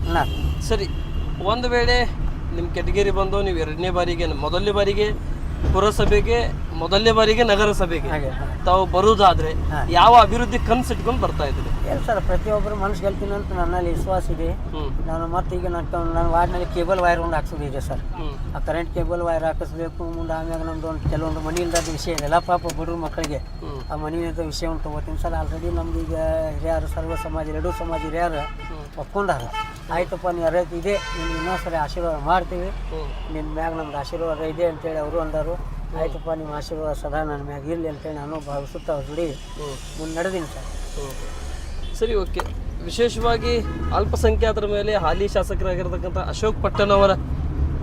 ಅಣ್ಣ. ಸರಿ, ಒಂದು ವೇಳೆ ನಿಮ್ಮ ಕೆಟಗರಿ ಬಂದು ನೀವು 2ನೇ ಬಾರಿಗೆ, ಮೊದಲನೇ ಬಾರಿಗೆ ಪುರಸಭೆಗೆ, ಮೊದಲನೇ ಬಾರಿಗೆ ನಗರಸಭೆಗೆ ತಾವು ಬರುವುದಾದ್ರೆ ಯಾವ ಅಭಿವೃದ್ಧಿ ಕನಸು ಇಟ್ಕೊಂಡು ಬರ್ತಾ ಇದ್ರಿ? ಏನು ಸರ್, ಪ್ರತಿಯೊಬ್ಬರು ಮನಸ್ಸು ಗೆಲ್ತೀನಿ ಅಂತ ನನ್ನಲ್ಲಿ ವಿಶ್ವಾಸ ಇದೆ. ನಾನು ಮತ್ತೀಗ ನನ್ನ ವಾರ್ಡ್ನಲ್ಲಿ ಕೇಬಲ್ ವೈರ್ ಒಂದು ಹಾಕ್ಸೋದಿದೆ ಸರ್. ಆ ಕರೆಂಟ್ ಕೇಬಲ್ ವೈರ್ ಹಾಕಿಸ್ಬೇಕು. ಮುಂದೆ ಆಮ್ಯಾಗ ನಮ್ದು ಒಂದು ಕೆಲವೊಂದು ಮನೆ ಇಲ್ಲದ ವಿಷಯ ಇದೆಲ್ಲ ಪಾಪ ಬಡವ್ರ ಮಕ್ಕಳಿಗೆ ಆ ಮನೆಯಿಂದ ವಿಷಯವನ್ನು ತೊಗೋತೀನಿ ಸರ್. ಆಲ್ರೆಡಿ ನಮ್ದು ಈಗ ಹಿರಿಯರು ಸರ್ವ ಸಮಾಜ 2 ಸಮಾಜ ಹಿರಿಯರು ಒಪ್ಕೊಂಡಾರ. ಆಯ್ತಪ್ಪ ನೀವು ಅರೈತಿ ಇದೆ, ನಿಮ್ಗೆ ಇನ್ನೊಂದು ಸರಿ ಆಶೀರ್ವಾದ ಮಾಡ್ತೀವಿ, ನಿನ್ನ ಮ್ಯಾಗ ನಮ್ದು ಆಶೀರ್ವಾದ ಇದೆ ಅಂತೇಳಿ ಅವರು ಅಂದರು. ಆಯ್ತಪ್ಪ ನಿಮ್ಮ ಆಶೀರ್ವಾದ ಸದಾ ನನ್ನ ಮ್ಯಾಗ ಇರಲಿ ಅಂತೇಳಿ ನಾನು ಭಾವಿಸುತ್ತಾ ಅವ್ರ ಜೋಡಿ ಮುಂದೆ ನಡೆದೀನಿ ಸರ್. ಸರಿ, ಓಕೆ. ವಿಶೇಷವಾಗಿ ಅಲ್ಪಸಂಖ್ಯಾತರ ಮೇಲೆ ಹಾಲಿ ಶಾಸಕರಾಗಿರ್ತಕ್ಕಂಥ ಅಶೋಕ್ ಪಟ್ಟಣ ಅವರ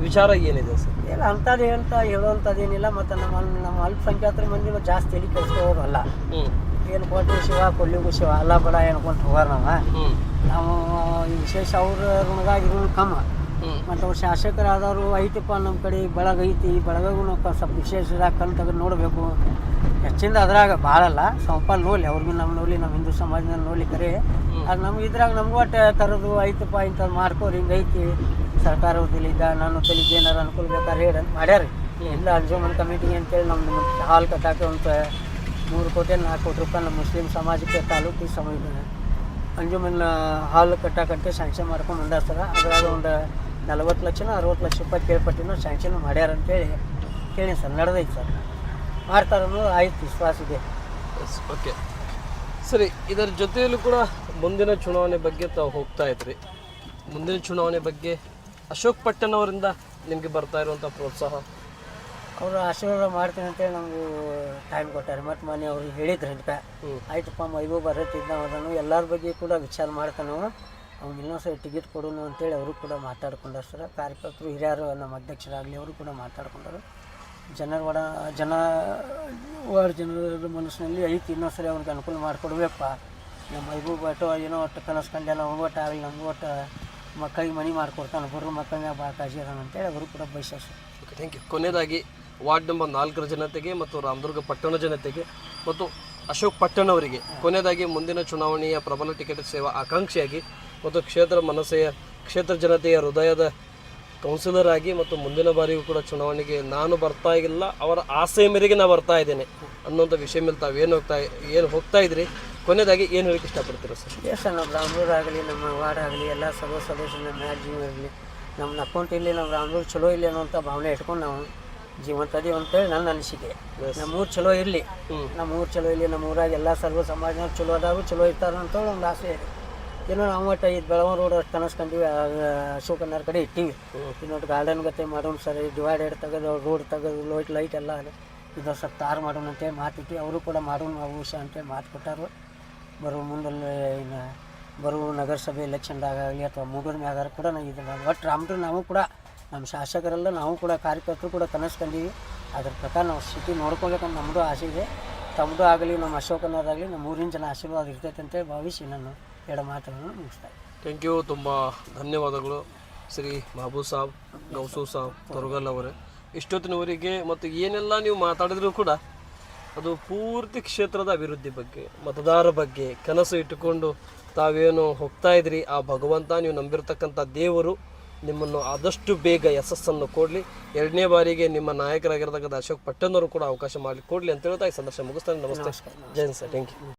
ವಿಚಾರ ಏನಿದೆ ಸರ್? ಇಲ್ಲ ಅಂಥದ್ದು ಹೇಳುವಂಥದ್ದೇನಿಲ್ಲ. ಮತ್ತು ನಮ್ಮ ಅಲ್ಪಸಂಖ್ಯಾತರ ಮಂದಿ ಜಾಸ್ತಿ ತಲೆ ಕೆಡಿಸ್ಕೋರಲ್ಲ. ಏನು ಕೊಟ್ಟು ಶಿವ ಕೊಲ್ಲಿಗೂ ಶಿವ ಅಲ್ಲ ಬಡ ಏನ್ಕೊಂತ ಹೋಗಾರ ನಾವು ಈ ವಿಶೇಷ ಅವ್ರ ಋಣದಾಗಿರೋ ಕಮ್ಮ. ಮತ್ತು ಅವ್ರು ಶಾಸಕರಾದವರು ಐತಪ್ಪ ನಮ್ಮ ಕಡೆ ಬೆಳಗ ಐತಿ, ಬೆಳಗಾಗೂ ಸ್ವಲ್ಪ ವಿಶೇಷದಾಗ ಕಣ್ ತೆಗೆದು ನೋಡಬೇಕು. ಹೆಚ್ಚಿಂದ ಅದ್ರಾಗ ಭಾಳಲ್ಲ, ಸ್ವಲ್ಪ ನೋಡಲಿ ಅವ್ರಿಗೂ ನಮ್ಮ ನೋಡಲಿ, ನಮ್ಮ ಹಿಂದೂ ಸಮಾಜದಲ್ಲಿ ನೋಡಲಿ ಕರೆ. ಅದು ನಮ್ಗೆ ಇದ್ರಾಗ ನಮ್ಗೆ ಒಟ್ಟು ಕರೆದು ಐತಪ್ಪ ಇಂಥದ್ದು ಮಾಡ್ಕೋರಿ, ಹಿಂಗೆ ಐತಿ ಸರ್ಕಾರ ತಲಿದ್ದ ನಾನು ತಲಿದ್ದು ಏನಾರು ಅನುಕೂಲ ಬೇಕಾದ್ರೆ ಹೇಳಿ ಅಂತ ಮಾಡ್ಯಾರ. ಇಲ್ಲ ಅಂಜುಮನ್ ಕಮಿಟಿಗೆ ಅಂತೇಳಿ ನಮ್ದು ಹಾಲ್ ಕಟ್ಟಾಕೆ ಒಂದು 3 ಕೋಟಿ 4 ಕೋಟಿ ರೂಪಾಯಿ ನಮ್ಮ ಮುಸ್ಲಿಂ ಸಮಾಜಕ್ಕೆ ತಾಲೂಕು ಅಂಜುಮನ್ ಹಾಲ್ ಕಟ್ಟಾಕಂತೆ ಸ್ಯಾಂಕ್ಷನ್ ಮಾಡ್ಕೊಂಡು ಬಂದಾರ ಸರ. ಅದ್ರಾಗ ಒಂದು 40 ಲಕ್ಷ 60 ಲಕ್ಷ ರೂಪಾಯಿ ಕೇಳ್ಪಟ್ಟಿನೂ ಸ್ಯಾಂಕ್ಷನ್ ಮಾಡ್ಯಾರ ಅಂತೇಳಿ ಕೇಳಿ ಸರ್. ನಡೆದೈತೆ ಸರ್, ಮಾಡ್ತಾರನ್ನೋ ಆಯ್ತು ವಿಶ್ವಾಸ ಇದೆ. ಓಕೆ ಸರಿ, ಇದರ ಜೊತೆಯಲ್ಲೂ ಕೂಡ ಮುಂದಿನ ಚುನಾವಣೆ ಬಗ್ಗೆ ತಾವು ಹೋಗ್ತಾ ಇದ್ರಿ. ಮುಂದಿನ ಚುನಾವಣೆ ಬಗ್ಗೆ ಅಶೋಕ್ ಪಟ್ಟಣ ಅವರಿಂದ ನಿಮಗೆ ಬರ್ತಾ ಇರುವಂಥ ಪ್ರೋತ್ಸಾಹ? ಅವರು ಆಶೀರ್ವಾದ ಮಾಡ್ತೀನಿ ಅಂತೇಳಿ ನಮಗೂ ಟೈಮ್ ಕೊಟ್ಟಾರೆ. ಮತ್ತು ಮನೆ ಅವ್ರಿಗೆ ಹೇಳಿದ್ರು ಅಂತ ಆಯ್ತಪ್ಪ ಮೈಗೂ ಬರತ್ತಿದ್ದ ಅದನ್ನು ಎಲ್ಲರ ಬಗ್ಗೆ ಕೂಡ ವಿಚಾರ ಮಾಡ್ತಾನೆ. ಅವ್ನು ಇನ್ನೊಂದ್ಸರಿ ಟಿಕೆಟ್ ಕೊಡೋನು ಅಂತೇಳಿ ಅವರು ಕೂಡ ಮಾತಾಡ್ಕೊಂಡಾರ ಸರ್. ಕಾರ್ಯಕರ್ತರು ಹಿರಿಯರು ನಮ್ಮ ಅಧ್ಯಕ್ಷರಾಗಲಿ ಅವರು ಕೂಡ ಮಾತಾಡ್ಕೊಂಡರು. ವಾರ್ಡ್ ಜನರ ಮನಸ್ಸಿನಲ್ಲಿ ಐತಿ, ಇನ್ನೊಂದು ಸರಿ ಅವ್ರಿಗೆ ಅನುಕೂಲ ಮಾಡಿಕೊಡ್ಬೇಕಪ್ಪ. ನಮ್ಮ ಮೈಬೂಬ್ ಒಟ್ಟು ಏನೋ ಒಟ್ಟು ಕನಸ್ಕೊಂಡೆಲ್ಲ ಒಟ್ಟು ಆಗಲಿ, ನಮಗೂ ಒಟ್ಟು ಮಕ್ಕಳಿಗೆ ಮನೆ ಮಾಡಿಕೊಡ್ತಾನೆ, ಬರೋ ಮಕ್ಕಳ ಮ್ಯಾಗ ಭಾಳ ಕಾಳಜಿ ಅದಾನ ಅಂತೇಳಿ ಅವರು ಕೂಡ ಬಯಸ್ತಾರೆ. Okay, thank you. ಕೊನೆಯದಾಗಿ ವಾರ್ಡ್ ನಂಬರ್ 4 ಜನತೆಗೆ ಮತ್ತು ರಾಮದುರ್ಗ ಪಟ್ಟಣ ಜನತೆಗೆ ಮತ್ತು ಅಶೋಕ್ ಪಟ್ಟಣ ಅವರಿಗೆ ಕೊನೆಯದಾಗಿ ಮುಂದಿನ ಚುನಾವಣೆಯ ಪ್ರಬಲ ಟಿಕೆಟ್ ಸೇವಾ ಆಕಾಂಕ್ಷಿಯಾಗಿ ಮತ್ತು ಕ್ಷೇತ್ರ ಜನತೆಯ ಹೃದಯದ ಕೌನ್ಸಿಲರ್ ಆಗಿ ಮತ್ತು ಮುಂದಿನ ಬಾರಿಗೂ ಕೂಡ ಚುನಾವಣೆಗೆ ನಾನು ಬರ್ತಾ ಇಲ್ಲ, ಅವರ ಆಸೆ ಮೇರೆಗೆ ನಾನು ಬರ್ತಾ ಇದ್ದೇನೆ ಅನ್ನೋಂಥ ವಿಷಯ ಮೇಲೆ ತಾವು ಏನು ಹೋಗ್ತಾ ಇದ್ರಿ, ಕೊನೆಯದಾಗಿ ಏನು ಹೇಳಕ್ಕೆ ಇಷ್ಟಪಡ್ತೀರಾ ಸರ್? ಎಸ್ ಸರ್, ನಮ್ಮ ರಾಮೂರು ಆಗಲಿ, ನಮ್ಮ ವಾರ್ಡ್ ಆಗಲಿ, ಎಲ್ಲ ಸರ್ವ ಸದಸ್ಯರ ಮ್ಯಾಲ ಜೀವ ಇರಲಿ, ನಮ್ಮ ಅಕೌಂಟ್ ಇಲ್ಲಿ ನಮ್ಮ ರಾಮೂರು ಚಲೋ ಇಲ್ಲ ಅನ್ನೋಂಥ ಭಾವನೆ ಇಟ್ಕೊಂಡು ನಾವು ಜೀವಂತ ಅದೀವಿ ಅಂತೇಳಿ ನನ್ನ ಅನಿಸಿಕೆ. ನಮ್ಮೂರು ಚಲೋ ಇರಲಿ, ನಮ್ಮೂರು ಚಲೋ ಇರಲಿ, ನಮ್ಮ ಊರಾಗ ಎಲ್ಲ ಸರ್ವ ಸಮಾಜನವ್ರು ಚಲೋ ಅದಾವು, ಚಲೋ ಇರ್ತಾರೆ ಅಂತೇಳಿ ಒಂದು ಆಸೆ ಇದೆ. ಏನೋ ನಾವು ಒಟ್ಟು ಇದು ಬೆಳಗಾವಿ ರೋಡ್ ಅಷ್ಟು ಕನಸ್ಕೊಂಡೀವಿ, ಅಶೋಕನವ್ರ ಕಡೆ ಇಟ್ಟಿವಿ. ಇನ್ನೊಟ್ಟು ಗಾರ್ಡನ್ ಗತೆ ಮಾಡೋಣ ಸರ್, ಡಿವೈಡರ್ ತೆಗೆದು ರೋಡ್ ತೆಗೆದು ಲೈಟ್ ಎಲ್ಲ ಇದು ಸ್ವಲ್ಪ ತಾರು ಮಾಡೋಣ ಅಂತೇಳಿ ಮಾತಿಟ್ಟು ಅವರು ಕೂಡ ಮಾಡೋಣ ಅವಶ್ಯ ಅಂತೇಳಿ ಮಾತು ಕೊಟ್ಟಾರು. ಬರುವ ನಗರಸಭೆ ಎಲೆಕ್ಷನ್ದಾಗಲಿ ಅಥವಾ ಮುಗಿದ ಮ್ಯಾಗಾರ ಕೂಡ ಇದನ್ನು ಒಟ್ಟು ರಾಮರು ನಾವು ಕೂಡ ನಮ್ಮ ಶಾಸಕರೆಲ್ಲ ನಾವು ಕೂಡ ಕಾರ್ಯಕರ್ತರು ಕೂಡ ಕನಸ್ಕೊಂಡೀವಿ. ಅದ್ರ ಪ್ರಕಾರ ನಾವು ಸ್ಥಿತಿ ನೋಡ್ಕೋಬೇಕಂತ ನಮ್ಮದು ಆಸೆ ಇದೆ. ತಮ್ಮದು ಆಗಲಿ, ನಮ್ಮ ಅಶೋಕನವರಾಗಲಿ, ನಮ್ಮ ಊರಿನ ಜನ ಆಶೀರ್ವಾದ ಇರ್ತೈತೆ ಅಂತೇಳಿ ಭಾವಿಸಿ ನಾನು ಎರಡು ಮಾತುಗಳನ್ನು ಮುಗಿಸ್ತಾರೆ. Thank you. ತುಂಬ ಧನ್ಯವಾದಗಳು ಶ್ರೀ ಮಹಬೂಬ್ ಸಾಬ್, ಗೌಸು ಸಾಬ್, ತೊರಗಲ್ ಅವರೇ. ಇಷ್ಟೊತ್ತಿನವರೆಗೆ ಮತ್ತು ಏನೆಲ್ಲ ನೀವು ಮಾತಾಡಿದ್ರು ಕೂಡ ಅದು ಪೂರ್ತಿ ಕ್ಷೇತ್ರದ ಅಭಿವೃದ್ಧಿ ಬಗ್ಗೆ, ಮತದಾರ ಬಗ್ಗೆ ಕನಸು ಇಟ್ಟುಕೊಂಡು ತಾವೇನು ಹೋಗ್ತಾ ಇದ್ರಿ, ಆ ಭಗವಂತ ನೀವು ನಂಬಿರ್ತಕ್ಕಂಥ ದೇವರು ನಿಮ್ಮನ್ನು ಆದಷ್ಟು ಬೇಗ ಯಶಸ್ಸನ್ನು ಕೊಡಲಿ. 2ನೇ ಬಾರಿಗೆ ನಿಮ್ಮ ನಾಯಕರಾಗಿರ್ತಕ್ಕಂಥ ಅಶೋಕ್ ಪಟ್ಟಣ್ಣವರು ಕೂಡ ಅವಕಾಶ ಮಾಡಿ ಕೊಡಲಿ ಅಂತ ಹೇಳ್ತಾ ಈ ಸಂದರ್ಶನ ಮುಗಿಸ್ತಾನೆ. ನಮಸ್ತೆ, ಜೈ ಹಿಂದ್ ಸರ್, ಥ್ಯಾಂಕ್ ಯು.